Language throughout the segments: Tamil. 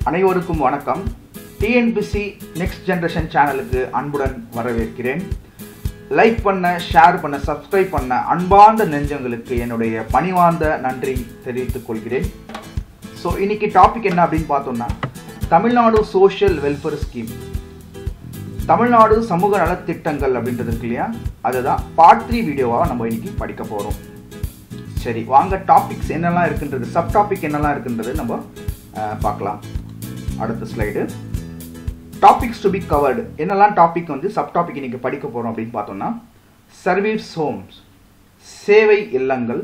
அனைவருக்கும் வணக்கம். டிஎன்பிசி நெக்ஸ்ட் ஜெனரேஷன் சேனலுக்கு அன்புடன் வரவேற்கிறேன். லைக் பண்ண, ஷேர் பண்ண, சப்ஸ்கிரைப் பண்ண அன்பார்ந்த நெஞ்சங்களுக்கு என்னுடைய பணிவார்ந்த நன்றி தெரிவித்துக் கொள்கிறேன். ஸோ இன்னைக்கு டாபிக் என்ன அப்படின்னு பார்த்தோம்னா, Tamil Nadu social welfare scheme, Tamil Nadu சமூக நலத்திட்டங்கள் அப்படின்றது இருக்கு இல்லையா, அதுதான் பார்ட் 3 வீடியோவாக நம்ம இன்னைக்கு படிக்க போகிறோம். சரி வாங்க, டாபிக்ஸ் என்னெல்லாம் இருக்குன்றது, சப் டாபிக் என்னெல்லாம் இருக்குன்றது நம்ம பார்க்கலாம். அடுத்த slide, topics to be covered. என்னெல்லாம் டாபிக் வந்து சப் டாபிக் இன்னைக்கு படிக்க போகிறோம் அப்படின்னு பார்த்தோம்னா, சர்வீஸ் ஹோம்ஸ், சேவை இல்லங்கள்.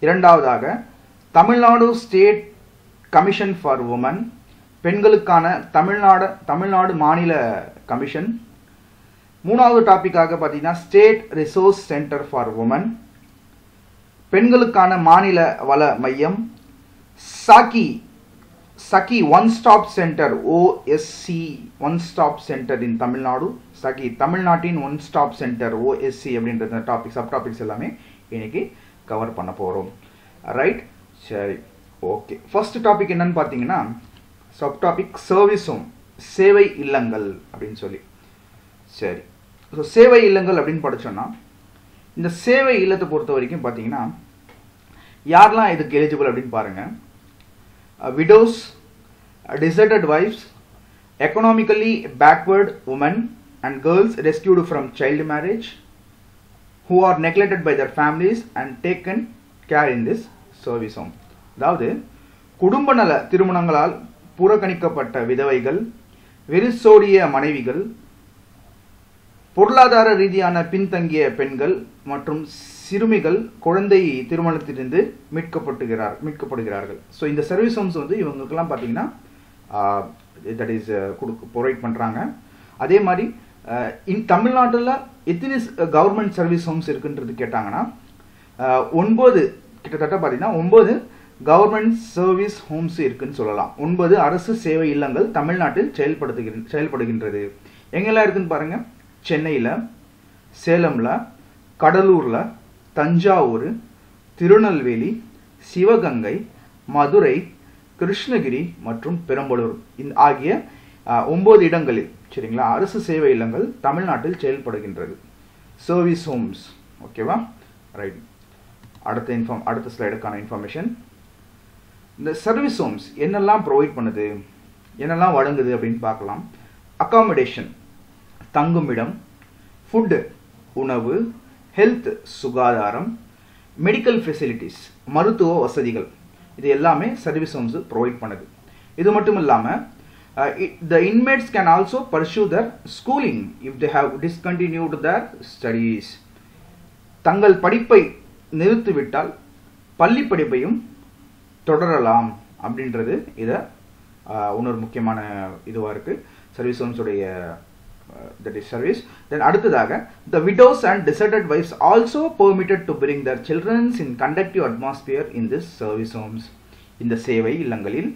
இரண்டாவதாக Tamil Nadu state commission for women, பெண்களுக்கான தமிழ்நாடு மாநில கமிஷன். மூணாவது டாபிக்காக பார்த்தீங்கன்னா state resource centre for women, பெண்களுக்கான மாநில வள மையம். Sakhi one stop centre, OSC one stop centre in Tamil Nadu. Sakhi தமிழ்நாட்டின் ஒன் ஸ்டாப் சென்டர், OSC அப்படின்ற டாபிக் சப் டாபிக்ஸ் எல்லாமே இன்னைக்கு கவர் பண்ண போகிறோம். ரைட், சரி, ஓகே. ஃபர்ஸ்ட் டாபிக் என்னன்னு பார்த்தீங்கன்னா, சப் டாபிக் சர்வீஸ் ஹோம், சேவை இல்லங்கள் அப்படின்னு சொல்லி. சரி, ஸோ சேவை இல்லங்கள் அப்படின்னு படித்தோன்னா, இந்த சேவை இல்லத்தை பொறுத்த வரைக்கும் பார்த்தீங்கன்னா யாரெல்லாம் இதுக்கு எலிஜிபிள் அப்படின்னு பாருங்கள். widows, deserted wives, economically backward women and girls rescued from child marriage, who are neglected by their families and taken care in this service home. அதாவது குடும்ப நல திருமணங்களால் புறக்கணிக்கப்பட்ட விதவைகள், வெறிசோடிய மனைவிகள், பொருளாதார ரீதியான பின்தங்கிய பெண்கள் மற்றும் சிறுமிகள் குழந்தை திருமணத்திலிருந்து மீட்கப்படுகிறார்கள். ஸோ இந்த சர்வீஸ் ஹோம்ஸ் வந்து இவங்களுக்கெல்லாம் பார்த்தீங்கன்னா தட் இஸ் ப்ரொவைட் பண்ணுறாங்க. அதே மாதிரி தமிழ்நாட்டில் எத்தனை கவர்மெண்ட் சர்வீஸ் ஹோம்ஸ் இருக்குன்றது கேட்டாங்கன்னா 9, கிட்டத்தட்ட பார்த்தீங்கன்னா 9 கவர்மெண்ட் சர்வீஸ் ஹோம்ஸ் இருக்குன்னு சொல்லலாம். 9 அரசு சேவை இல்லங்கள் தமிழ்நாட்டில் செயல்படுகின்றது. எங்கெல்லாம் இருக்குன்னு பாருங்க, சென்னையில், சேலமில், கடலூரில், தஞ்சாவூர், திருநெல்வேலி, சிவகங்கை, மதுரை, கிருஷ்ணகிரி மற்றும் பெரம்பலூர் ஆகிய 9 இடங்களில், சரிங்களா, அரசு சேவை இல்லங்கள் தமிழ்நாட்டில் செயல்படுகின்றது. சர்வீஸ் ஹோம்ஸ், ஓகேவா? ரைட், அடுத்த ஸ்லைடுக்கான இன்ஃபர்மேஷன். இந்த சர்வீஸ் ஹோம்ஸ் என்னெல்லாம் ப்ரொவைட் பண்ணுது, என்னெல்லாம் வழங்குது அப்படின்னு பார்க்கலாம். அகாமடேஷன், தங்குமிடம், ஃபுட்டு உணவு, ஹெல்த் சுகாதாரம், மெடிக்கல் ஃபெசிலிட்டிஸ் மருத்துவ வசதிகள், இது எல்லாமே சர்வீஸ் ஹோம்ஸ் ப்ரொவைட் பண்ணுது. இது மட்டும் இல்லாமல் the inmates can also pursue their schooling if they have discontinued their studies. தங்கள் படிப்பை நிறுத்திவிட்டால் பள்ளி படிப்பையும் தொடரலாம் அப்படின்றது இதை இன்னொரு முக்கியமான இதுவாக இருக்குது service ஹோம்ஸுடைய that is service. Then அடுத்ததாக the widows and deserted wives also permitted to bring their children in conducive atmosphere in this service homes. இந்த சேவை இல்லங்களில்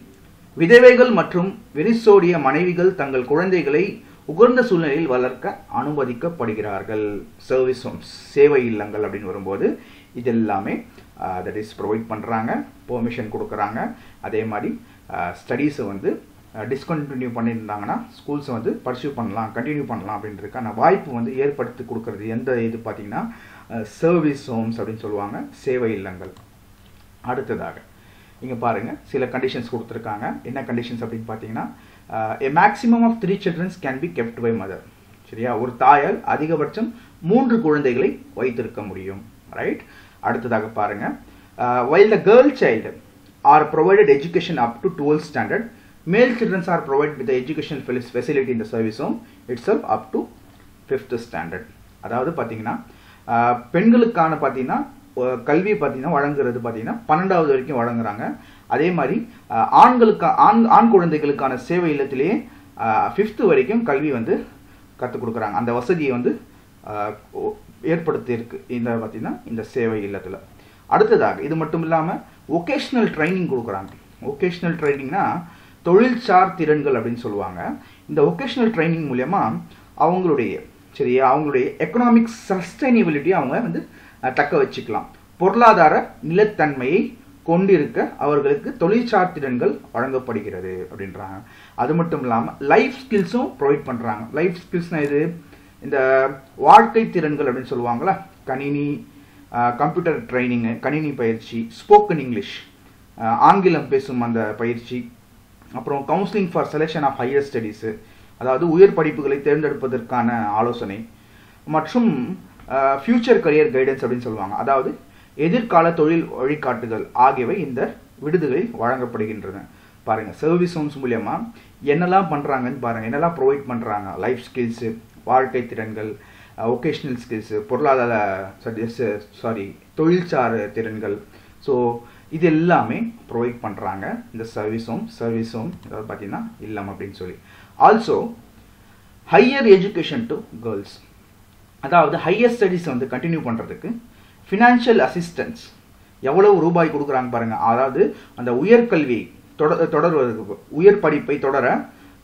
விதவைகள் மற்றும் வெறிசோடிய மனைவிகள் தங்கள் குழந்தைகளை உகந்த சூழ்நிலையில் வளர்க்க அனுமதிக்கப்படுகிறார்கள். சர்வீஸ் ஹோம்ஸ், சேவை இல்லங்கள் அப்படின்னு வரும்போது இதெல்லாமே தட் இஸ் ப்ரொவைட் பண்ணுறாங்க, பெர்மிஷன் கொடுக்குறாங்க. அதே மாதிரி ஸ்டடீஸை வந்து டிஸ்கண்டினியூ பண்ணியிருந்தாங்கன்னா ஸ்கூல்ஸை வந்து பர்சியூ பண்ணலாம், கண்டினியூ பண்ணலாம் அப்படின்றதுக்கான வாய்ப்பு வந்து ஏற்படுத்தி கொடுக்கறது எந்த இது பார்த்தீங்கன்னா சர்வீஸ் ஹோம்ஸ் அப்படின்னு சொல்லுவாங்க, சேவை இல்லங்கள். அடுத்ததாக இங்கே பாருங்கள், சில கண்டிஷன்ஸ் கொடுத்துருக்காங்க. என்ன கண்டிஷன்ஸ் அப்படின்னு பார்த்தீங்கன்னா, a maximum of 3 children can be kept by mother. சரியா, ஒரு தாயால் அதிகபட்சம் 3 குழந்தைகளை வைத்திருக்க முடியும். ரைட், அடுத்ததாக பாருங்கள், while the girl child are provided education up to 12th standard, male children are provided with the educational facility in the service home itself up to 5th standard. அதாவது பார்த்தீங்கன்னா பெண்களுக்கான பார்த்தீங்கன்னா கல்வி பார்த்தீங்கன்னா வழங்குறது பார்த்தீங்கன்னா 12வது வரைக்கும் வழங்குறாங்க. அதே மாதிரி ஆண் குழந்தைகளுக்கான சேவை இல்லத்திலேயே 5th வரைக்கும் கல்வி வந்து கற்றுக் கொடுக்குறாங்க. அந்த வசதியை வந்து ஏற்படுத்தி இருக்கு இந்த பார்த்தீங்கன்னா இந்த சேவை இல்லத்தில். அடுத்ததாக இது மட்டும் இல்லாமல் ஒகேஷ்னல் ட்ரைனிங் கொடுக்குறாங்க. ஒகேஷ்னல் ட்ரைனிங்னா தொழில்சார் திறன்கள் அப்படின்னு சொல்லுவாங்க. இந்த ஒகேஷ்னல் ட்ரைனிங் மூலமா அவங்களுடைய எக்கனாமிக் சஸ்டைனபிலிட்டி அவங்க வந்து தக்க வச்சுக்கலாம். பொருளாதார நிலைத்தன்மையை கொண்டிருக்க அவர்களுக்கு தொழில்சார் திறன்கள் வழங்கப்படுகிறது அப்படின்றாங்க. அது மட்டும் இல்லாமல் லைஃப் ஸ்கில்ஸும் ப்ரொவைட் பண்ணுறாங்க. லைஃப் ஸ்கில்ஸ்னா இது இந்த வாழ்க்கை திறன்கள் அப்படின்னு சொல்லுவாங்களா, கணினி, கம்ப்யூட்டர் ட்ரைனிங்கு, கணினி பயிற்சி, ஸ்போக்கன் இங்கிலீஷ், ஆங்கிலம் பேசும் அந்த பயிற்சி, அப்புறம் counselling for selection of higher studies, அதாவது உயர் படிப்புகளை தேர்ந்தெடுப்பதற்கான ஆலோசனை, மற்றும் ஃபியூச்சர் கரியர் கைடன்ஸ் அப்படின்னு சொல்லுவாங்க, அதாவது எதிர்கால தொழில் வழிகாட்டுதல் ஆகியவை இந்த விடுதிகளில் வழங்கப்படுகின்றன. பாருங்கள், சர்வீஸ் ஹோம்ஸ் மூலியமா என்னெல்லாம் பண்ணுறாங்கன்னு பாருங்கள், என்னெல்லாம் ப்ரொவைட் பண்ணுறாங்க. லைஃப் ஸ்கில்ஸு, வாழ்க்கை திறன்கள், ஒகேஷ்னல் ஸ்கில்ஸு, பொருளாதார தொழில்சார் திறன்கள். ஸோ இது எல்லாமே ப்ரொவைட் பண்ணுறாங்க இந்த சர்வீஸ் ஹோம் ஏதாவது பார்த்தீங்கன்னா இல்லம் அப்படின்னு சொல்லி. Also higher education to girls, அதாவது ஹையர் ஸ்டடீஸ் வந்து கண்டினியூ பண்ணுறதுக்கு ஃபினான்ஷியல் அசிஸ்டன்ஸ் எவ்வளவு ரூபாய் கொடுக்குறாங்க பாருங்கள். அதாவது அந்த உயர்கல்வி தொடர்வதற்கு, உயர் படிப்பை தொடர,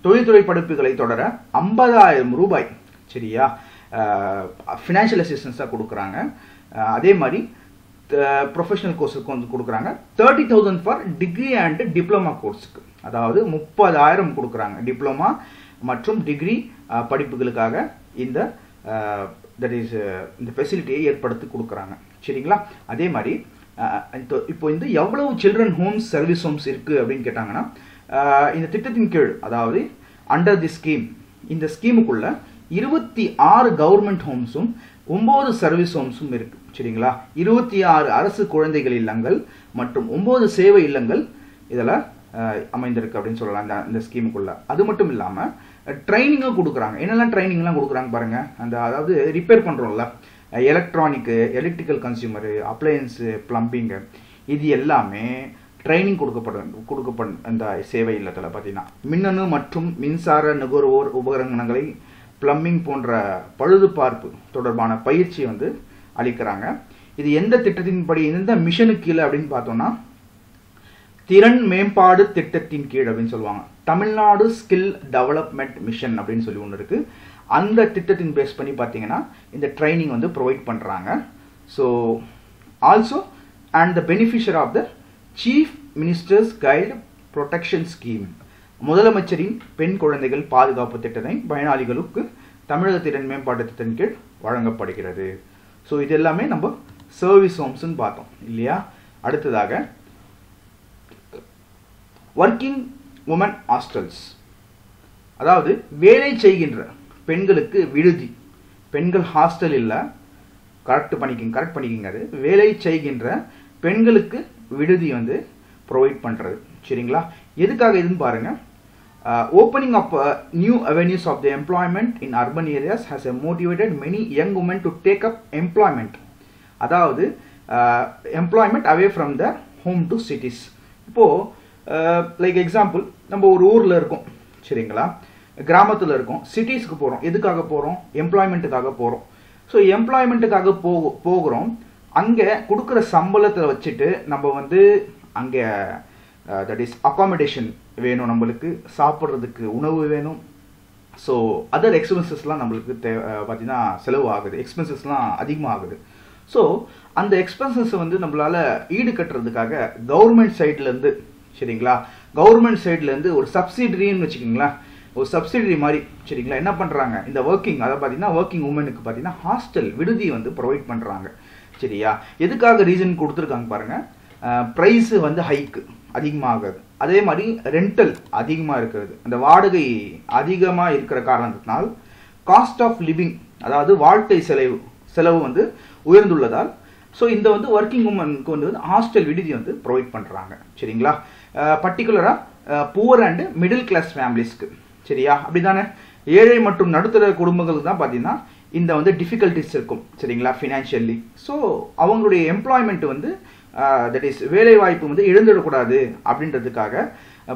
தொழில்துறை படிப்புகளை தொடர 50,000 ரூபாய் சரியா ஃபினான்ஷியல் அசிஸ்டன்ஸாக கொடுக்குறாங்க. அதே மாதிரி ப்ரொஃபஷனல் கோர்ஸுக்கு வந்து கொடுக்குறாங்க. 30,000 ஃபார் டிகிரி அண்ட் டிப்ளமா கோர்ஸுக்கு, அதாவது 30,000 கொடுக்குறாங்க டிப்ளமா மற்றும் டிகிரி படிப்புகளுக்காக இந்த தட் இஸ் இந்த ஃபெசிலிட்டியை ஏற்படுத்தி கொடுக்குறாங்க சரிங்களா. அதே மாதிரி இப்போ இந்த எவ்வளவு சில்ட்ரன் ஹோம்ஸ் சர்வீஸ் ஹோம்ஸ் இருக்குது அப்படின்னு கேட்டாங்கன்னா, இந்த திட்டத்தின் கீழ், அதாவது அண்டர் தி ஸ்கீம், இந்த ஸ்கீமுக்குள்ள 26 கவர்மெண்ட் ஹோம்ஸும் 9 சர்வீஸ் ஹோம்ஸும் இருக்கு சரிங்களா. 26 அரசு குழந்தைகள் இல்லங்கள் மற்றும் 9 சேவை இல்லங்கள் இதில் அமைந்திருக்கு அப்படின்னு சொல்லலாம் இந்த ஸ்கீமுக்குள்ள. அது மட்டும் இல்லாமல் ட்ரைனிங்கும் கொடுக்குறாங்க. என்னெல்லாம் ட்ரைனிங்லாம் கொடுக்குறாங்க பாருங்க. அந்த அதாவது ரிப்பேர் பண்ணுறோம்ல, electronic, electrical consumer, appliance, plumbing, இது எல்லாமே ட்ரைனிங் கொடுக்கப்படும் இந்த சேவை இல்லத்தில் பார்த்தீங்கன்னா. மின்னணு மற்றும் மின்சார நுகர்வோர் உபகரணங்களை, பிளம்பிங் போன்ற பழுதுபார்ப்பு தொடர்பான பயிற்சி வந்து அளிக்கிறாங்க. இது எந்த திட்டத்தின்படி, எந்த மிஷனுக்கு கீழே அப்படின்னு பார்த்தோம்னா, திறன் மேம்பாடு திட்டத்தின் கீழ் அப்படின்னு சொல்லுவாங்க. தமிழ்நாடு ஸ்கில் டெவலப்மெண்ட் மிஷன் அப்படின்னு சொல்லி ஒன்று இருக்கு. அந்த திட்டத்தின் பேஸ் பண்ணி பார்த்தீங்கன்னா இந்த ட்ரைனிங் வந்து ப்ரொவைட் பண்ணுறாங்க. So also and the beneficiary of the chief ministers guide protection scheme, முதலமைச்சரின் பெண் குழந்தைகள் பாதுகாப்பு திட்டத்தை பயனாளிகளுக்கு தமிழக திறன் மேம்பாட்டு திட்டத்தின் கீழ் வழங்கப்படுகிறது. ஸோ இது எல்லாமே நம்ம சர்வீஸ் ஹோம்ஸ்ன்னு பார்த்தோம் இல்லையா. அடுத்ததாக ஒர்க்கிங் உமன் ஹாஸ்டல்ஸ், அதாவது வேலை செய்கின்ற பெண்களுக்கு விடுதி. பெண்கள் ஹாஸ்டல் இல்லை, கரெக்ட் பண்ணிக்கிங்க. அது வேலை செய்கின்ற பெண்களுக்கு விடுதி வந்து ப்ரொவைட் பண்ணுறது சரிங்களா. எதுக்காக இதுன்னு பாருங்கள். Opening up new avenues of the employment in urban areas has motivated many young women to take up employment. அதாவது employment away from the home to cities. இப்போ லைக் எக்ஸாம்பிள், நம்ம ஒரு ஊரில் இருக்கோம் சரிங்களா, கிராமத்தில் இருக்கோம், சிட்டிஸ்க்கு போகிறோம். எதுக்காக போகிறோம்? எம்ப்ளாய்மெண்ட்டுக்காக போகிறோம். ஸோ எம்ப்ளாய்மெண்ட்டுக்காக போகிறோம். அங்கே கொடுக்குற சம்பளத்தை வச்சுட்டு நம்ம வந்து அங்கே தட் இஸ் அகாமடேஷன் வேணும், நம்மளுக்கு சாப்பிட்றதுக்கு உணவு வேணும். ஸோ அதர் எக்ஸ்பென்சஸ்லாம் நம்மளுக்கு பார்த்தீங்கன்னா செலவு ஆகுது, எக்ஸ்பென்சஸ்லாம் அதிகமாக ஆகுது. ஸோ அந்த எக்ஸ்பென்சஸை வந்து நம்மளால் ஈடு கட்டுறதுக்காக கவர்மெண்ட் சைட்லேருந்து சரிங்களா, கவர்மெண்ட் சைட்லேருந்து ஒரு சப்சிடரின்னு வச்சுக்கிங்களா, ஒரு சப்சிடரி மாதிரி சரிங்களா, என்ன பண்ணுறாங்க, இந்த ஒர்க்கிங், அதை பார்த்தீங்கன்னா ஒர்க்கிங் உமனுக்கு பார்த்தீங்கன்னா ஹாஸ்டல் விடுதி வந்து ப்ரொவைட் பண்ணுறாங்க சரியா. எதுக்காக ரீசன் கொடுத்துருக்காங்க பாருங்கள். ப்ரைஸு வந்து ஹைக்கு அதிகமாகுது, அதே மாதிரி ரெண்டல் அதிகமாக இருக்கிறது, அந்த வாடகை அதிகமாக இருக்கிற காரணத்தினால் காஸ்ட் ஆஃப் லிவிங், அதாவது வாழ்க்கை செலவு வந்து உயர்ந்துள்ளதால் ஸோ இந்த வந்து ஒர்க்கிங் உமனுக்கு வந்து ஹாஸ்டல் விடுதி வந்து ப்ரொவைட் பண்ணுறாங்க சரிங்களா. பர்டிகுலராக புவர் அண்டு மிடில் கிளாஸ் ஃபேமிலிஸ்க்கு சரியா. அப்படி தானே ஏழை மற்றும் நடுத்தர குடும்பங்களுக்கு தான் பார்த்தீங்கன்னா இந்த வந்து டிஃபிகல்ட்டிஸ் இருக்கும் சரிங்களா ஃபினான்ஷியலி. ஸோ அவங்களுடைய எம்ப்ளாய்மெண்ட் வந்து தட் இஸ் வேலை வாய்ப்பு வந்து இழந்துடக்கூடாது அப்படின்றதுக்காக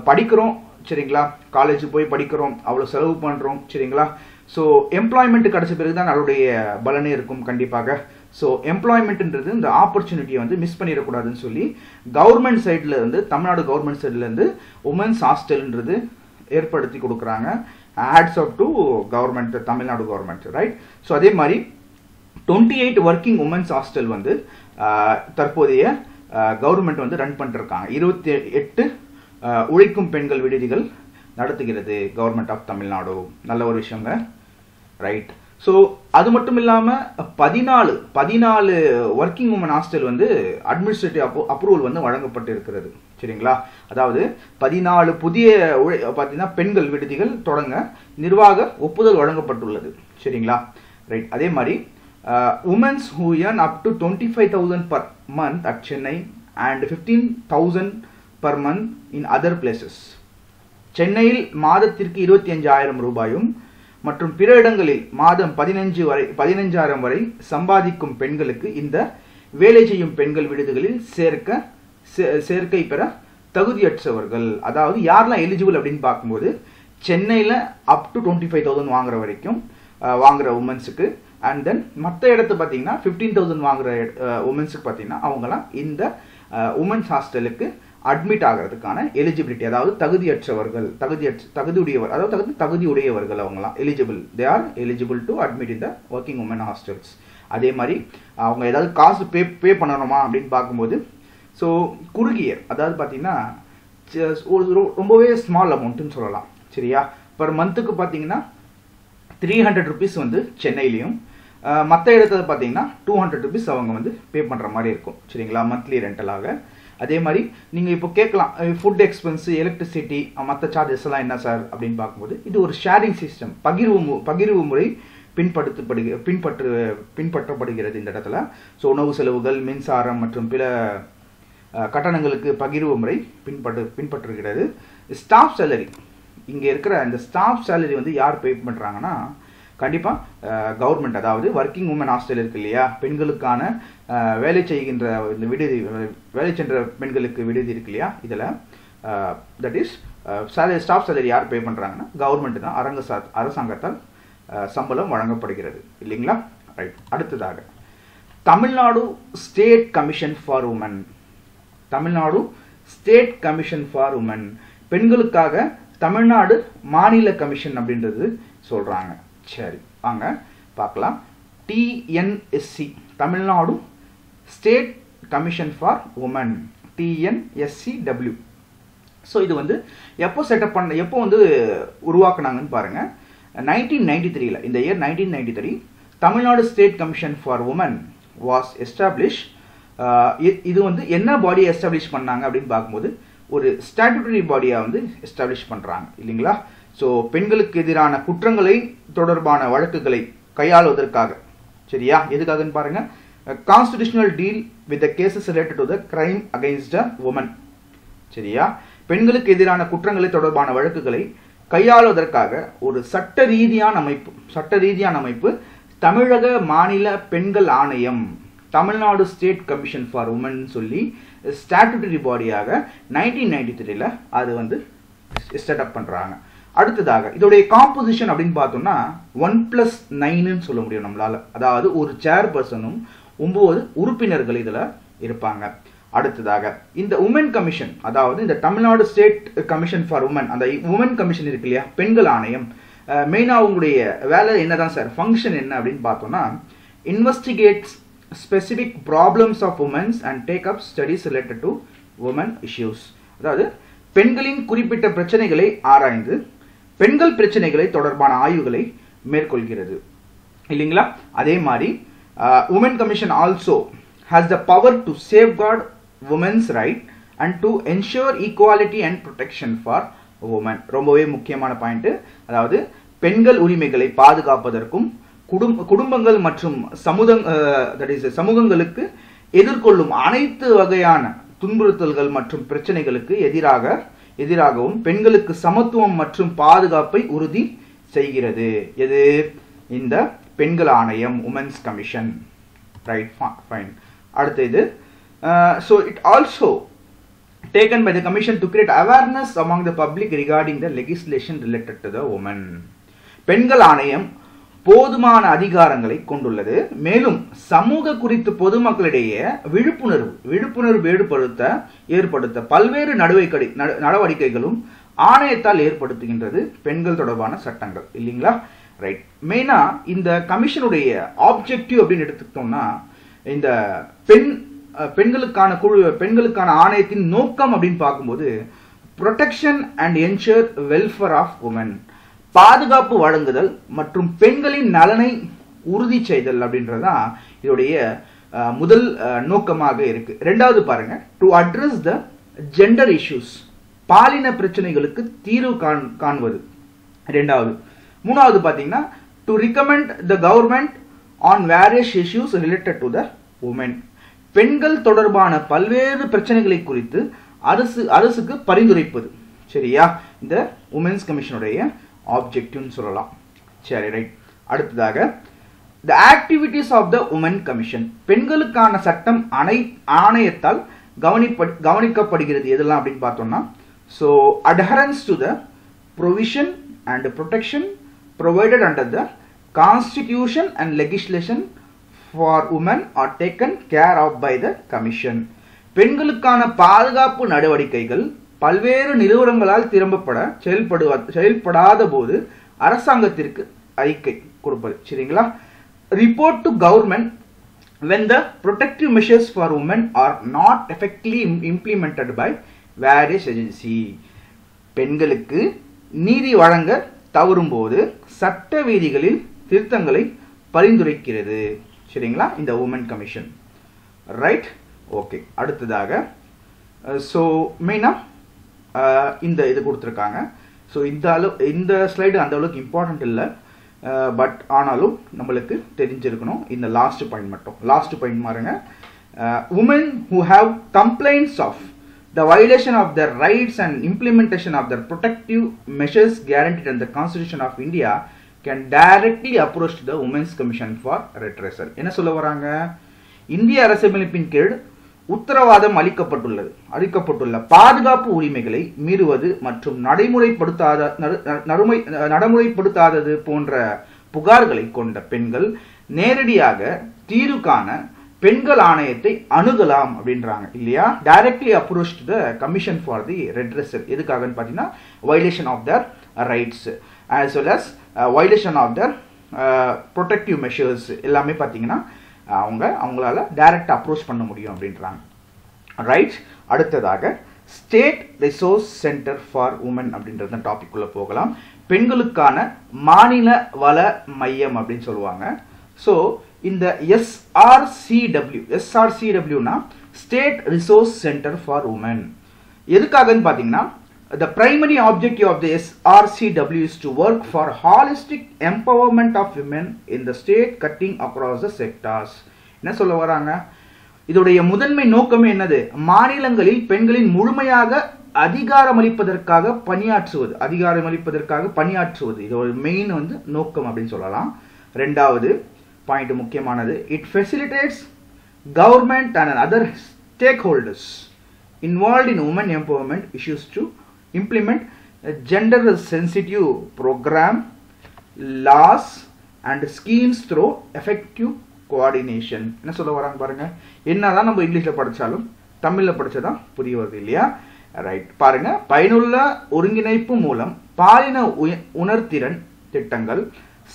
படிக்கிறோம் சரிங்களா, காலேஜுக்கு போய் படிக்கிறோம், அவ்வளோ செலவு பண்ணுறோம் சரிங்களா. ஸோ எம்ப்ளாய்மெண்ட் கிடச்ச பிறகு தான் அதோடைய பலனே இருக்கும் கண்டிப்பாக. ஸோ எம்ப்ளாய்மெண்ட்ன்றது இந்த ஆப்பர்ச்சுனிட்டியை வந்து மிஸ் பண்ணிடக்கூடாதுன்னு சொல்லி கவர்மெண்ட் சைடில் இருந்து, தமிழ்நாடு கவர்மெண்ட் சைட்லேருந்து உமன்ஸ் ஹாஸ்டல்ன்றது ஏற்படுத்தி கொடுக்குறாங்க. Hats off to government, Tamil Nadu government right. So அதே மாதிரி 28 ஒர்க்கிங் உமன்ஸ் ஹாஸ்டல் வந்து தற்போதைய கவர்மெண்ட் வந்து ரன் பண்ணிருக்காங்க. 28 உழைக்கும் பெண்கள் விடுதிகள் நடத்துகிறது கவர்மெண்ட் ஆஃப் தமிழ்நாடு. நல்ல ஒரு விஷயங்க, ரைட். ஸோ அது மட்டும் இல்லாமல் 14 ஒர்க்கிங் உமன் ஹாஸ்டல் வந்து அட்மினிஸ்ட்ரேட்டிவ் அப்ரூவல் வந்து வழங்கப்பட்டு இருக்கிறது. சரிங்களா, அதாவது 14 புதிய பார்த்தீங்கன்னா பெண்கள் விடுதிகள் தொடங்க நிர்வாக ஒப்புதல் வழங்கப்பட்டுள்ளது. சரிங்களா, ரைட். அதே மாதிரி women's who earn up to 25,000 per month at Chennai and 15,000 per month in other places. சென்னையில் மாதத்திற்கு 25,000 ரூபாயும் மற்றும் பிற இடங்களில் மாதம் 15,000 வரை சம்பாதிக்கும் பெண்களுக்கு இந்த வேலை செய்யும் பெண்கள் விடுதிகளில் சேர்க்கை பெற தகுதியற்றவர்கள். அதாவது யாரெல்லாம் எலிஜிபிள் அப்படின்னு பார்க்கும்போது சென்னையில் அப் டு 25,000 வாங்குற வரைக்கும் வாங்குற உமன்ஸுக்கு, அண்ட் தென் மற்ற இடத்து பார்த்தீங்கன்னா 15,000 வாங்குற உமன்ஸுக்கு பார்த்தீங்கன்னா அவங்களாம் இந்த உமன்ஸ் ஹாஸ்டலுக்கு அட்மிட் ஆகிறதுக்கான எலிஜிபிலிட்டி, அதாவது தகுதியற்றவர்கள், தகுதியுடையவர்கள் அவங்களாம் eligible. They are eligible to admit in the working women hostels. அதே மாதிரி அவங்க ஏதாவது காசு பே பண்ணணுமா அப்படின்னு பார்க்கும்போது, ஸோ குறுகிய, அதாவது பார்த்தீங்கன்னா ரொம்பவே ஸ்மால் அமௌண்ட்டுன்னு சொல்லலாம். சரியா, பர் மந்த்துக்கு பார்த்தீங்கன்னா 300 ருபீஸ் வந்து சென்னையிலையும், மற்ற இடத்துல பார்த்தீங்கன்னா 200 ருபீஸ் அவங்க வந்து பே பண்ணுற மாதிரி இருக்கும். சரிங்களா, மந்த்லி ரெண்டலாக. அதே மாதிரி நீங்கள் இப்போ கேட்கலாம், ஃபுட் எக்ஸ்பென்ஸு, எலக்ட்ரிசிட்டி, மற்ற சார்ஜஸ் எல்லாம் என்ன சார் அப்படின்னு பார்க்கும்போது, இது ஒரு ஷேரிங் சிஸ்டம், பகிர்வு முறை பின்பற்றப்படுகிறது இந்த இடத்துல. ஸோ உணவு செலவுகள், மின்சாரம் மற்றும் பிற கட்டணங்களுக்கு பகிர்வு முறை பின்பற்றுகிறது. ஸ்டாஃப் சேலரி, இங்கே இருக்கிற இந்த ஸ்டாஃப் சேலரி வந்து யார் பே பண்ணுறாங்கன்னா கவர்மெண்ட். அதாவது ஒர்க்கிங் உமன் ஹாஸ்டல் இருக்கு இல்லையா, பெண்களுக்கான வேலை செய்கின்ற இந்த விடுதி, வேலை சென்ற பெண்களுக்கு விடுதி இருக்கு இல்லையா, இதில் தட் இஸ் ஸ்டாஃப் சேலரி யார் பே பண்ணுறாங்கன்னா கவர்மெண்ட் தான், அரசாங்கத்தால் சம்பளம் வழங்கப்படுகிறது இல்லைங்களா, ரைட். அடுத்ததாக Tamil Nadu state commission for women. Tamil Nadu state commission for women, பெண்களுக்காக தமிழ்நாடு மாநில கமிஷன் அப்படின்றது சொல்றாங்க. சரி, வாங்க பார்க்கலாம். TNSC, Tamil Nadu state commission for women, TNSCW. So இது வந்து எப்போ வந்து உருவாக்குனாங்கன்னு பாருங்க. 1993, இந்த year 1993 Tamil Nadu state commission for women was establish. இது வந்து என்ன பாடியை எஸ்டாப்ளிஷ் பண்ணாங்க அப்படின்னு பார்க்கும்போது, ஒரு ஸ்டாட்யூட்டரி பாடியை வந்து எஸ்டாப்ளிஷ் பண்ணுறாங்க இல்லைங்களா. ஸோ பெண்களுக்கு எதிரான குற்றங்களை தொடர்பான வழக்குகளை கையாளுவதற்காக. சரியா, எதுக்காகன்னு பாருங்க, constitutional deal with the cases related to the crime against a women. சரியா, பெண்களுக்கு எதிரான குற்றங்களை தொடர்பான வழக்குகளை கையாளுவதற்காக ஒரு சட்ட ரீதியான அமைப்பு தமிழக மாநில பெண்கள் ஆணையம், Tamil Nadu state commission for women சொல்லி ஸ்டாட்யூட்டரி பாடியாக 1993 அது வந்து ஸ்டார்ட் பண்றாங்க. அடுத்ததாக இதோடைய காம்போசிஷன் அப்படின்னு பார்த்தோம்னா 1+9 சொல்ல முடியும் நம்மளால. அதாவது ஒரு சேர்பர்சனும் 9 உறுப்பினர்கள் இதுல இருப்பாங்க. அடுத்ததாக இந்த உமன் கமிஷன், அதாவது இந்த Tamil Nadu state commission for women, அந்த உமன் கமிஷன் இருக்கு இல்லையா, பெண்கள் ஆணையம், மெயினா அவங்களுடைய வேலை என்னதான் சார், ஃபங்க்ஷன் என்ன அப்படின்னு பார்த்தோம்னா, investigates specific problems of women and take up studies related to women issues. அதாவது பெண்களின் குறிப்பிட்ட பிரச்சனைகளை ஆராய்ந்து பெண்கள் பிரச்சனைகளை தொடர்பான ஆய்வுகளை மேற்கொள்கிறது இல்லைங்களா. அதே மாதிரி women commission also has the power to safeguard women's right and to ensure equality and protection for women. ரொம்பவே முக்கியமான பாயிண்ட். அதாவது பெண்கள் உரிமைகளை பாதுகாப்பதற்கும் குடும்பங்கள் மற்றும் சமூகங்களுக்கு எதிர்கொள்ளும் அனைத்து வகையான துன்புறுத்தல்கள் மற்றும் பிரச்சனைகளுக்கு எதிராகவும் பெண்களுக்கு சமத்துவம் மற்றும் பாதுகாப்பை உறுதி செய்கிறது. எது? இந்த பெண்கள் ஆணையம், உமன்ஸ் கமிஷன், ரைட், ஃபைன். அடுத்தது, so it also taken by the commission to create awareness among the public regarding the legislation related to the women. பெண்கள் ஆணையம் போதுமான அதிகாரங்களை கொண்டுள்ளது. மேலும் சமூக குறித்து பொதுமக்களிடையே விழிப்புணர்வு ஏற்படுத்த பல்வேறு நடவடிக்கைகளும் ஆணையத்தால் ஏற்படுத்துகின்றது பெண்கள் தொடர்பான சட்டங்கள் இல்லைங்களா, ரைட். மெயினா இந்த கமிஷனுடைய ஆப்ஜெக்டிவ் அப்படின்னு எடுத்துக்கிட்டோம்னா, இந்த பெண் பெண்களுக்கான ஆணையத்தின் நோக்கம் அப்படின்னு பார்க்கும்போது protection and ensure welfare of women, பாதுகாப்பு வழங்குதல் மற்றும் பெண்களின் நலனை உறுதி செய்தல் அப்படின்றதான் இதோடைய முதல் நோக்கமாக இருக்கு. ரெண்டாவது பாருங்க, to address the gender issues, பாலின பிரச்சனைகளுக்கு தீர்வு காண்பது ரெண்டாவது. மூணாவது பாத்தீங்கன்னா to recommend the government on various issues related to the women, பெண்கள் தொடர்பான பல்வேறு பிரச்சனைகளை குறித்து அரசுக்கு பரிந்துரைப்பது. சரியா, இந்த உமன்ஸ் கமிஷனுடைய ஆப்ஜெக்டிவ்னு சொல்லலாம். சரி, ரைட். அடுத்ததாக the activities of the women commission, பெண்களுக்கான சட்டம் ஆணையத்தால் கவனிக்கப்படுகிறது எதெல்லாம் அப்படின்னு பார்த்தோம்னா, so adherence to the provision and protection provided under the constitution and legislation for women are taken care of by the commission. பெண்களுக்கான பாதுகாப்பு நடவடிக்கைகள் பல்வேறு நிறுவனங்களால் திரும்பப்பட செயல்படாத போது அரசாங்கத்திற்கு அறிக்கை கொடுப்பது. சரிங்களா. Report to government when the protective measures for women are not effectively implemented by various agency. பெண்களுக்கு நீதி வழங்க தவறும் போது சட்ட விதிகளில் திருத்தங்களை பரிந்துரைக்கிறது. சரிங்களா, இந்த உமன் கமிஷன். Right, okay. அடுத்ததாக ஸோ மெயினாக இந்த இது கொடுத்துருக்காங்க. ஸோ இந்த ஸ்லைடு அந்த அளவுக்கு இம்பார்ட்டன்ட் இல்லை, பட் ஆனாலும் நம்மளுக்கு தெரிஞ்சிருக்கணும். இந்த லாஸ்ட் பாயிண்ட் பாருங்க. Women who have complaints of the violation of their rights and implementation of their protective measures guaranteed in the Constitution of India can directly approach the Women's Commission for redressal. என்ன சொல்ல வராங்க, இந்திய அரசியலமைப்பின் கீழ் உத்தரவாதம் அளிக்கப்பட்டுள்ள பாதுகாப்பு உரிமைகளை மீறுவது மற்றும் நடைமுறைப்படுத்தாதது போன்ற புகார்களை கொண்ட பெண்கள் நேரடியாக தீர்வு காண பெண்கள் ஆணையத்தை அணுகலாம் அப்படின்றாங்க இல்லையா. Directly approach to the commission for the redressal. எதுக்காகன்னு பார்த்தீங்கன்னா violation of their rights as well as violation of their protective measures எல்லாமே பார்த்தீங்கன்னா அவங்களால டைரக்ட் அப்ரோச் பண்ண முடியும் அப்படின்றாங்க. ரைட். அடுத்ததாக state resource centre for women அப்படின்றத டாபிக் உள்ள போகலாம். பெண்களுக்கான மாநில வள மையம் அப்படின்னு சொல்லுவாங்க. ஸோ இந்த எஸ்ஆர்சிடபிள்யூனா state resource centre for women எதுக்காகன்னு பார்த்தீங்கன்னா, the primary objective of the SRCW is to work for holistic empowerment of women in the state cutting across the sectors. என்ன சொல்ல வராங்க, இதோடைய முதன்மை நோக்கமே என்னது, மாநிலங்களில் பெண்களின் முழுமையாக அதிகாரமளிப்பதற்காக பணியாற்றுவது. இது ஒரு மெயின் நோக்கம் அப்படின்னு சொல்லலாம். ரெண்டாவது பாயிண்ட் முக்கியமானது, it facilitates government and other stack holders involved in women empowerment issues to implement gender sensitive program, laws and schemes through effective coordination. என்ன சொல்ல வராங்க பாருங்க, என்னதான் நம்ம இங்கிலீஷ்ல படிச்சாலும் தமிழ்ல படிச்சதான் புரிய வருது இல்லையா. ரைட், பாருங்க. பயனுள்ள ஒருங்கிணைப்பு மூலம் பாலின உணர்திறன் திட்டங்கள்,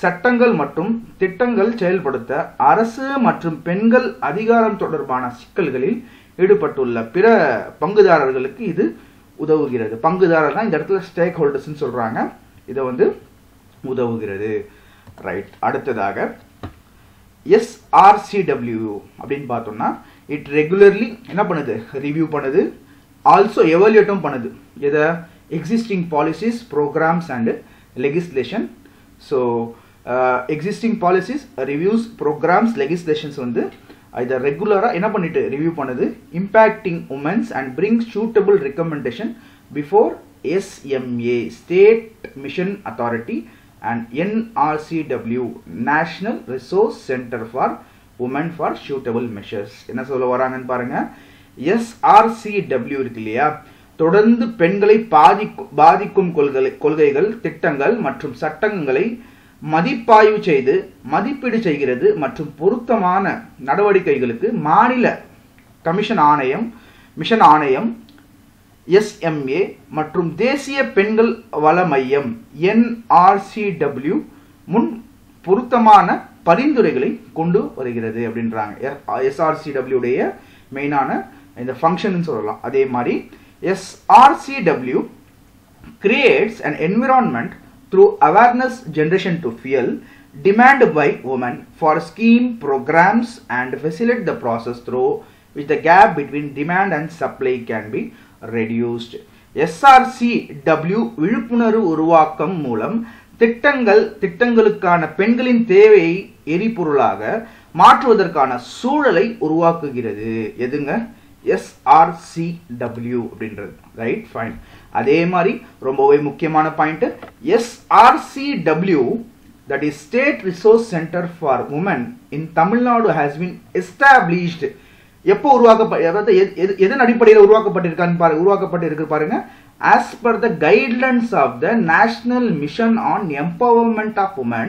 சட்டங்கள் மற்றும் திட்டங்கள் செயல்படுத்த அரசு மற்றும் பெண்கள் அதிகாரம் தொடர்பான சிக்கல்களில் ஈடுபட்டுள்ள பிற பங்குதாரர்களுக்கு இது உதவுகிறது. பங்குதாரர்னா இந்த இடத்துல ஸ்டேக் ஹோல்டர்ஸ் சொல்றாங்க. இதை உதவுகிறது. ரைட். அடுத்ததாக SRCW அப்படின்னு பார்த்தோம்னா, இட் ரெகுலர்லி என்ன பண்ணுது, ரிவ்யூ பண்ணுது, ஆல்சோ எவாலுவேட்டும் பண்ணுது. எதை, existing policies, programmes and legislation. So existing policies, reviews, programmes, legislations இதை ரெகுலராக என்ன பண்ணிட்டு ரிவ்யூ பண்ணுது. Impacting womens and bring suitable recommendation before SMA state mission authority and NRCW national resource centre for women for suitable measures. என்ன சொல்ல வராங்கன்னு பாருங்க. SRCW இருக்கு இல்லையா, தொடர்ந்து பெண்களை பாதிக்கும் கொள்கைகள், திட்டங்கள் மற்றும் சட்டங்களை மதிப்பாய்வு செய்து மதிப்பீடு செய்கிறது மற்றும் பொருத்தமான நடவடிக்கைகளுக்கு மாநில மிஷன் ஆணையம் SMA மற்றும் தேசிய பெண்கள் வள மையம் NRCW முன் பொருத்தமான பரிந்துரைகளை கொண்டு வருகிறது அப்படின்றாங்க. SRCW உடைய மெயினான இந்த ஃபங்க்ஷன் சொல்லலாம். அதே மாதிரி SRCW creates an environment through awareness generation to fuel demand by women for scheme programs and facilitate the process through which the gap between demand and supply can be reduced. SRCW விழிப்புணர்வு உருவாக்கம் மூலம் திட்டங்களுக்கான பெண்களின் தேவையை எரிபொருளாக மாற்றுவதற்கான சூழலை உருவாக்குகிறது. எதுங்க? SRCW அப்படின்றது. Right, fine. அதே மாதிரி ரொம்பவே முக்கியமான point, SRCW that is State Resource Center for Women in Tamil Nadu has been established. எப்போ எதன் அடிப்படையில் உருவாக்கப்பட்டிருக்கு பாருங்க. As per the guidelines of the National Mission on Empowerment of Women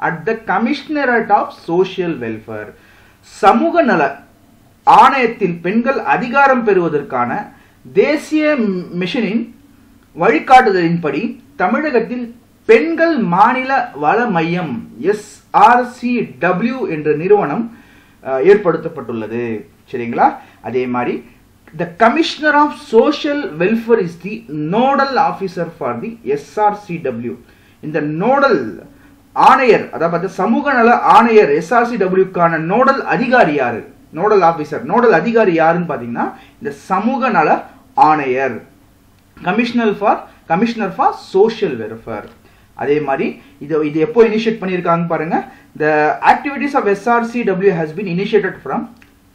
at the Commissionerate of Social Welfare. சமூக நல ஆணையத்தில் பெண்கள் அதிகாரம் பெறுவதற்கான தேசிய மிஷனின் வழிகாட்டுதலின்படி தமிழகத்தில் பெண்கள் மாநில வள மையம் SRCW என்ற நிறுவனம் ஏற்படுத்தப்பட்டுள்ளது. சரிங்களா? அதே மாதிரி the Commissioner of Social Welfare is the nodal officer for the SRCW. இந்த நோடல் ஆணையர், அதாவது சமூக நல ஆணையர் SRCW க்கான நோடல் அதிகாரி யாரு? நோடல் ஆபீசர், நோடல் அதிகாரி யாருன்னு பாத்தீங்கன்னா இந்த சமூக நல ஆணையர், கமிஷனர் ஃபார் சோஷியல் வெல்ஃபேர். அதே மாதிரி இது எப்போ இனிஷியேட் பண்ணியிருக்காங்க பாருங்க. The activities of SRCW has been initiated from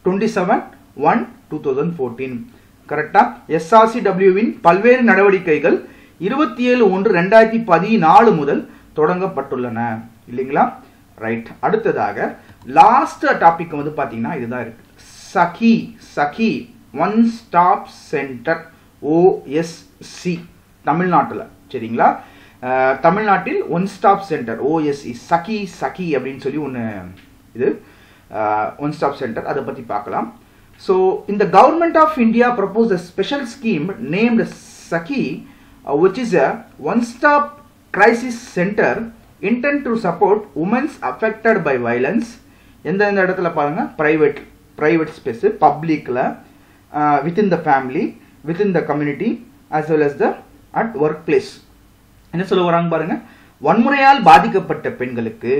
27/1/2014. கரெக்டா? SRCW வின் பல்வேறு நடவடிக்கைகள் 27/1/2014 முதல் தொடங்கப்பட்டுள்ளன இல்லைங்களா? ரைட். அடுத்ததாக லாஸ்ட் டாபிக் வந்து பாத்தீங்கன்னா இதுதான் இருக்கு. சகி ஒன் ஸ்டாப் சென்டர் OSC தமிழ்நாட்டில். சரிங்களா? தமிழ்நாட்டில் ஒன் ஸ்டாப் சென்டர் OSC சகி அப்படின்னு சொல்லி ஒன்று, இது ஒன் ஸ்டாப் சென்டர், அதை பற்றி பார்க்கலாம். ஸோ இந்த government of India propose a special scheme named Sakhi which is a one-stop crisis center intended to support women affected by violence. எந்தெந்த இடத்துல பாருங்க? private space, publicல, within the family, within the community, as well as the at workplace. என்ன சொல்ல வராங்க பாருங்க? வன்முறையால் பாதிக்கப்பட்ட பெண்களுக்கு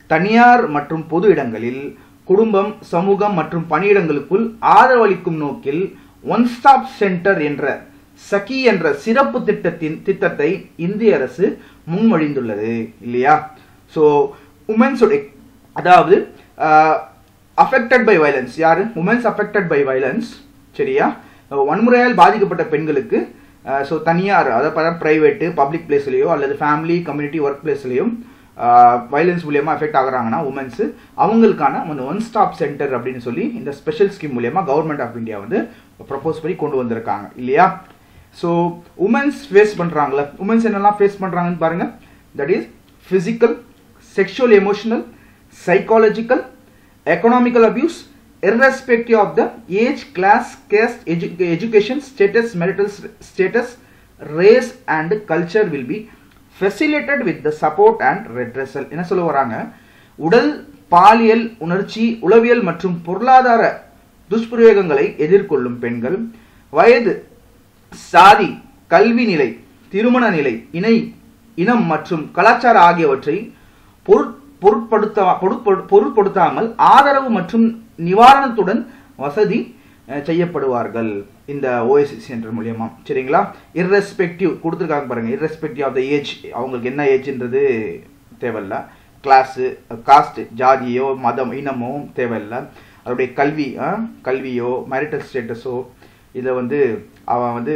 தனியார் மற்றும் பொது இடங்களில், குடும்பம், சமூகம் மற்றும் பணியிடங்களுக்குள் ஆதரவளிக்கும் நோக்கில் ஒன் ஸ்டாப் சென்டர் என்ற சகி என்ற சிறப்பு திட்டத்தை இந்திய அரசு முன்மொழிந்துள்ளது இல்லையா? ஸோ உமன்ஸ், அதாவது அஃபெக்டட் பை வயலன்ஸ், யாரு? Women's affected by violence. சரியா? வன்முறையால் பாதிக்கப்பட்ட பெண்களுக்கு ஸோ தனியார், அதாவது பிரைவேட்டு, பப்ளிக் பிளேஸ்லையோ அல்லது ஃபேமிலி, கம்யூனிட்டி, ஒர்க் பிளேஸ்லையும் வயலன்ஸ் மூலியமா அஃபெக்ட் ஆகுறாங்கன்னா உமன்ஸ், அவங்களுக்கான ஒன் ஸ்டாப் சென்டர் அப்படின்னு சொல்லி இந்த ஸ்பெஷல் ஸ்கீம் மூலியமா கவர்மெண்ட் ஆஃப் இந்தியா வந்து ப்ரப்போஸ் பண்ணி கொண்டு வந்திருக்காங்க இல்லையா? ஸோ உமன்ஸ் ஃபேஸ் பண்றாங்களா? உமன்ஸ் என்னெல்லாம் ஃபேஸ் பண்றாங்கன்னு பாருங்க. That is physical, sexual, emotional, psychological, economical abuse, irrespective of the age, class, caste, education status, marital status, race and culture will be facilitated with the support and redressal. என்ன சொல்ல வராங்க? உடல், பாலியல், உணர்ச்சி, உளவியல் மற்றும் பொருளாதார துஷ்பிரயோகங்களை எதிர்கொள்ளும் பெண்கள், வயது, சாதி, கல்வி நிலை, திருமண நிலை, இனம் மற்றும் கலாச்சார ஆகியவற்றை பொருட்படுத்தாமல் ஆதரவு மற்றும் நிவாரணத்துடன் வசதி செய்யப்படுவார்கள் இந்த OSC சென்டர் மூலியமா. சரிங்களா? irrespective கொடுத்துருக்காங்க பாருங்க. irrespective ஆஃப் த ஏஜ், அவங்களுக்கு என்ன ஏஜ்ன்றது தேவையில்ல, காஸ்ட், ஜாதியோ மதம் இனமோ தேவையில்லை, அவருடைய கல்வியோ மேரிட்டல் ஸ்டேட்டஸோ, இதை வந்து அவன் வந்து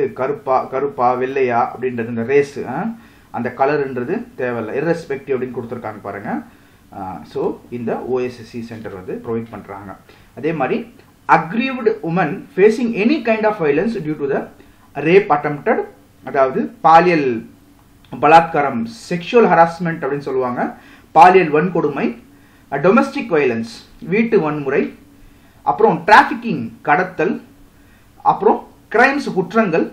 கருப்பா வெள்ளையா அப்படின்றது, இந்த ரேஸ், அந்த கலர்ன்றது தேவையில்லை, irrespective அப்படின்னு கொடுத்துருக்காங்க பாருங்க. ஸோ இந்த OSC சென்டர் வந்து ப்ரொவைட் பண்ணுறாங்க. அதே மாதிரி aggrieved women facing any kind of violence due to the rape attempted, அதாவது பாலியல் பலாத்காரம், செக்ஷுவல் ஹராஸ்மெண்ட் அப்படின்னு சொல்லுவாங்க, பாலியல் வன்கொடுமை, டொமஸ்டிக் வயலன்ஸ், வீட்டு வன்முறை, அப்புறம் டிராஃபிக்கிங், கடத்தல், அப்புறம் கிரைம்ஸ், குற்றங்கள்,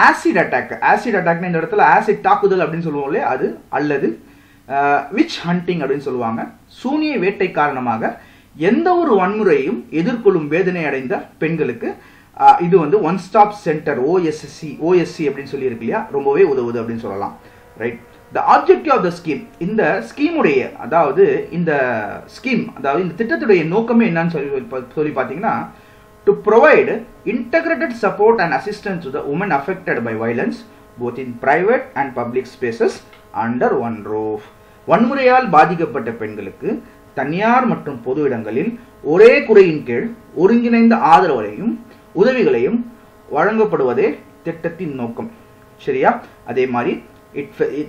ஆசிட் அட்டாக்னா இந்த இடத்துல ஆசிட் தாக்குதல் அப்படின்னு சொல்லுவோம் இல்லையா, அது, அல்லது விச் ஹண்டிங் அப்படின்னு சொல்லுவாங்க, சூனிய வேட்டை காரணமாக எந்த ஒரு வன்முறையும் எதிர்கொள்ளும் வேதனை அடைந்த பெண்களுக்கு இது வந்து ஒன் ஸ்டாப் சென்டர் ஓஎஸ்சி அப்படின்னு சொல்லி இருக்கு இல்லையா, ரொம்பவே உதவுது அப்படின்னு சொல்லலாம். Right. The objective of the scheme, இந்த ஸ்கீமுடைய அதாவது இந்த திட்டத்துடைய நோக்கமே என்னன்னு சொல்லி பார்த்தீங்கன்னா, to provide integrated support and assistance to the women affected by violence both in private and public spaces under one roof. வன்முறையால் பாதிக்கப்பட்ட பெண்களுக்கு தனியார் மற்றும் பொது இடங்களில் ஒரே குடையின் கீழ் ஒருங்கிணைந்த ஆதரவையும் உதவிகளையும் வழங்கப்படுவதே திட்டத்தின் நோக்கம். சரியா? அதே மாதிரி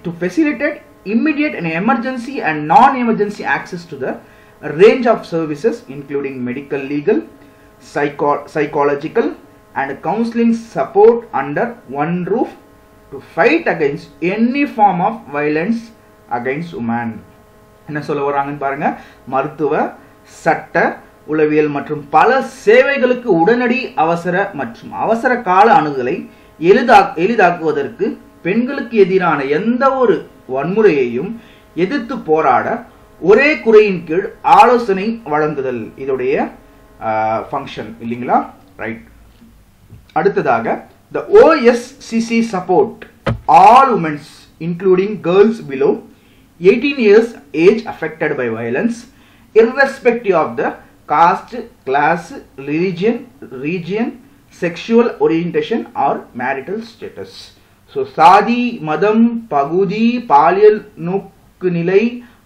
to facilitate immediate and emergency and non-emergency access to the range of services including medical, legal, psychological and counseling support under one roof to fight against any form of violence against women. என்ன சொல்ல வராங்கன்னு பாருங்க. மருத்துவ, சட்ட, உளவியல் மற்றும் பல சேவைகளுக்கு உடனடி அவசர கால அணுகலை எளிதாக்குவதற்கு பெண்களுக்கு எதிரான எந்த ஒரு வன்முறையையும் எதிர்த்து போராட ஒரே குறையின் கீழ் ஆலோசனை வழங்குதல் இதோடைய ஃபங்க்ஷன் இல்லைங்களா? ரைட். அடுத்ததாக the OSCC support all women including girls below 18 years age affected by violence irrespective of the caste, class, region, sexual orientation or marital status. So சாதி, மதம், பகுதி, பாலியல் நோக்கு நிலை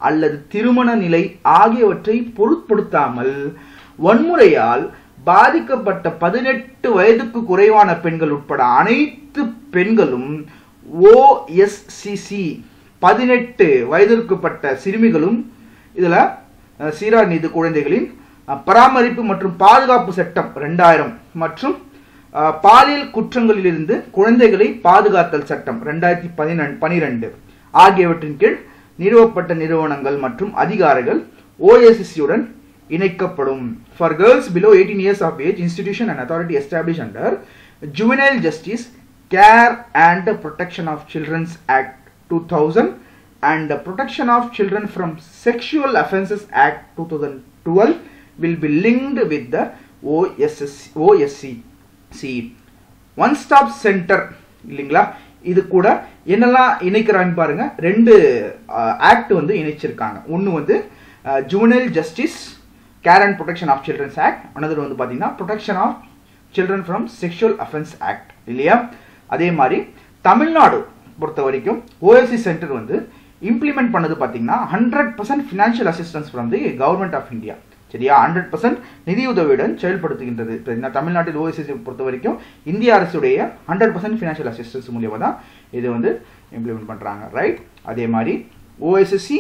அல்லது திருமண நிலை ஆகியவற்றை பொருட்படுத்தாமல் வன்முறையால் பாதிக்கப்பட்ட 18 வயதுக்கு குறைவான பெண்கள் உட்பட அனைத்து பெண்களும் OSCC 18 வயதிற்குட்பட்ட சிறுமிகளும் இதுல சீரார் நீதி குழந்தைகளின் பராமரிப்பு மற்றும் பாதுகாப்பு சட்டம் 2000 மற்றும் பாலியல் குற்றங்களிலிருந்து குழந்தைகளை பாதுகாத்தல் சட்டம் 2012 ஆகியவற்றின் கீழ் நிறுவப்பட்ட நிறுவனங்கள் மற்றும் அதிகாரிகள் OSCC உடன் இணைக்கப்படும். For girls below 18 years of age, institution and authority established under Juvenile Justice, Care and Protection of Children's Act 2000 and the Protection of Children from Sexual Offences Act 2012 will be linked with the OSCC. One Stop Center இல்லைங்களா? இது கூட என்னெல்லாம் இணைக்கிறாங்க பாருங்க. 2 ஆக்ட் வந்து இணைச்சிருக்காங்க. ஒன்று வந்து Juvenile Justice, Care and Protection of Children's Act, another வந்து பார்த்தீங்கன்னா Protection of Children from Sexual Offense Act இல்லையா? அதே மாதிரி தமிழ்நாடு பொறுத்த வரைக்கும் OSCC சென்டர் வந்து இம்ப்ளிமெண்ட் பண்ணது பார்த்தீங்கன்னா 100% financial assistance from the government of India. சரியா? 100% நிதியுதவியுடன் செயல்படுத்துகின்றது. தமிழ்நாட்டில் OSCC பொறுத்த வரைக்கும் இந்திய அரசுடைய 100% ஃபினான்ஷியல் அசிஸ்டன்ஸ் மூலியமாக தான் இது வந்து இம்ப்ளிமெண்ட் பண்ணுறாங்க. ரைட். அதே மாதிரி OSCC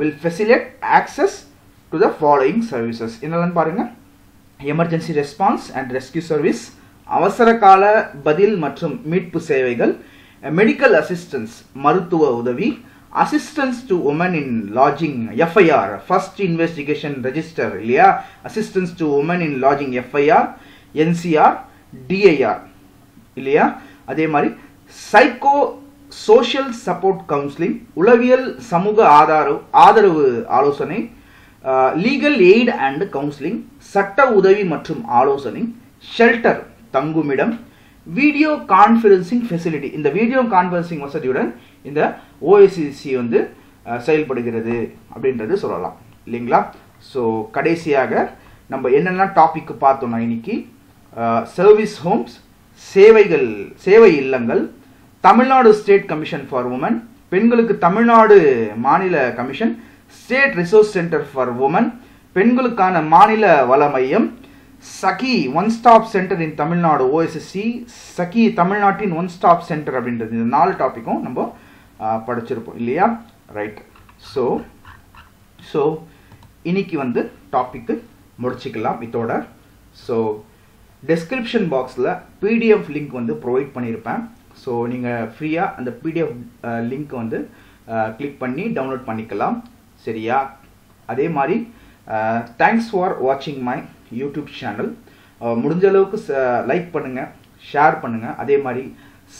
will facilitate access to the following services. என்னெல்லாம் பாருங்க. Emergency response and rescue service, அவசர கால பதில் மற்றும் மீட்பு சேவைகள், மெடிக்கல் அசிஸ்டன்ஸ் மருத்துவ உதவி, assistance to women in lodging FIR first investigation register இல்லையா, assistance to women in lodging FIR, NCR, DIR இல்லையா. அதே மாதிரி சைக்கோ சோஷியல் சப்போர்ட் கவுன்சிலிங், உளவியல் சமூக ஆதரவு ஆலோசனை, லீகல் எய்ட் அண்ட் கவுன்சிலிங், சட்ட உதவி மற்றும் ஆலோசனை, ஷெல்டர் தங்குமிடம், வீடியோ கான்ஃபரன்சிங் ஃபெசிலிட்டி. இந்த வீடியோ கான்ஃபரன்சிங் வசதியுடன் இந்த OSCC வந்து செயல்படுகிறது அப்படின்றது சொல்லலாம் இல்லைங்களா. ஸோ கடைசியாக நம்ம என்னென்ன டாபிக் பார்த்தோம்னா இன்னைக்கு சர்வீஸ் ஹோம்ஸ், சேவை இல்லங்கள், Tamil Nadu state commission for women, பெண்களுக்கு தமிழ்நாடு மாநில கமிஷன், state resource centre for women, பெண்களுக்கான மாநில வள மையம், Sakhi one stop centre in Tamil Nadu OSCC, Sakhi தமிழ்நாட்டின் ஒன் ஸ்டாப் சென்டர் அப்படின்றது. இந்த 4 டாப்பிக்கும் நம்ம படிச்சிருப்போம் இல்லையா. ரைட். ஸோ இன்னைக்கு வந்து டாப்பிக்கு முடிச்சுக்கலாம் இதோட. ஸோ டெஸ்கிரிப்ஷன் பாக்ஸில் PDF லிங்க் வந்து ப்ரொவைட் பண்ணியிருப்பேன். ஸோ நீங்கள் ஃப்ரீயாக அந்த PDF லிங்க் வந்து கிளிக் பண்ணி டவுன்லோட் பண்ணிக்கலாம். சரியா? அதே மாதிரி தேங்க்ஸ் ஃபார் வாட்சிங் மை யூடியூப் சேனல். முடிஞ்ச அளவுக்கு லைக் பண்ணுங்கள், ஷேர் பண்ணுங்கள், அதே மாதிரி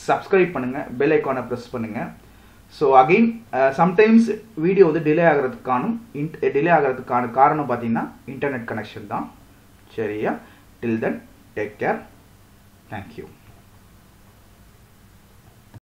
சப்ஸ்கிரைப் பண்ணுங்கள், பெல் ஐக்கானை ப்ரெஸ் பண்ணுங்கள். ஸோ அகெயின் சம்டைம்ஸ் வீடியோ வந்து டிலே ஆகிறதுக்கான காரணம் பார்த்தீங்கன்னா இன்டர்நெட் கனெக்ஷன் தான். சரியா? டில் தென் டேக் கேர். தேங்க்யூ.